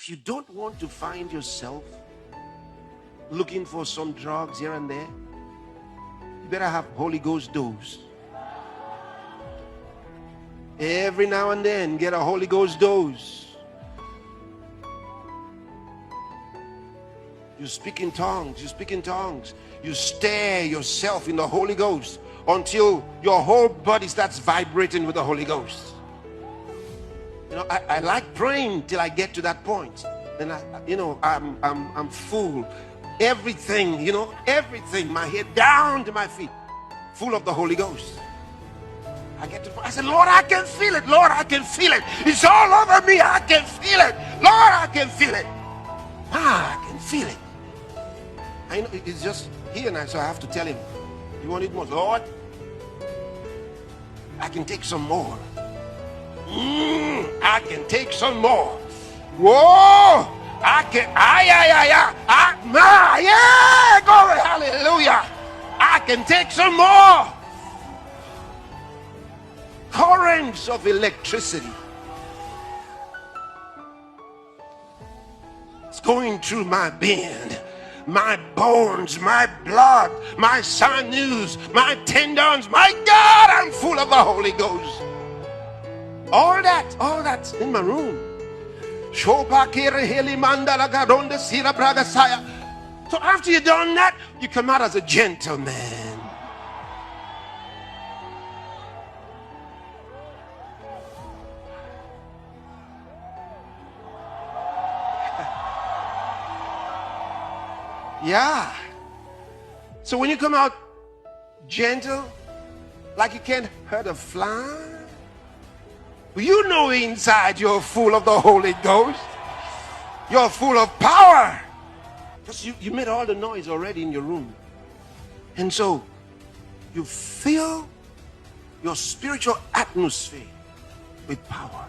If you don't want to find yourself looking for some drugs here and there, you better have Holy Ghost dose. Every now and then, get a Holy Ghost dose. You speak in tongues, you speak in tongues. You stir yourself in the Holy Ghost until your whole body starts vibrating with the Holy Ghost. You know, I like praying till I get to that point. Then I'm full. Everything, everything, my head down to my feet, full of the Holy Ghost. I said, Lord, I can feel it. Lord, I can feel it. It's all over me. I can feel it. Lord, I can feel it. I can feel it. I know it's just here now, so I have to tell him, you want it more? Lord, I can take some more. I can take some more. Whoa! I can, yeah, glory, hallelujah. I can take some more. Currents of electricity. It's going through my being, my bones, my blood, my sinews, my tendons. My God, I'm full of the Holy Ghost. All that's in my room. So after you've done that, you come out as a gentleman. Yeah. So when you come out gentle, like you can't hurt a fly, you know inside you're full of the Holy Ghost. You're full of power. Because you made all the noise already in your room. And so you fill your spiritual atmosphere with power.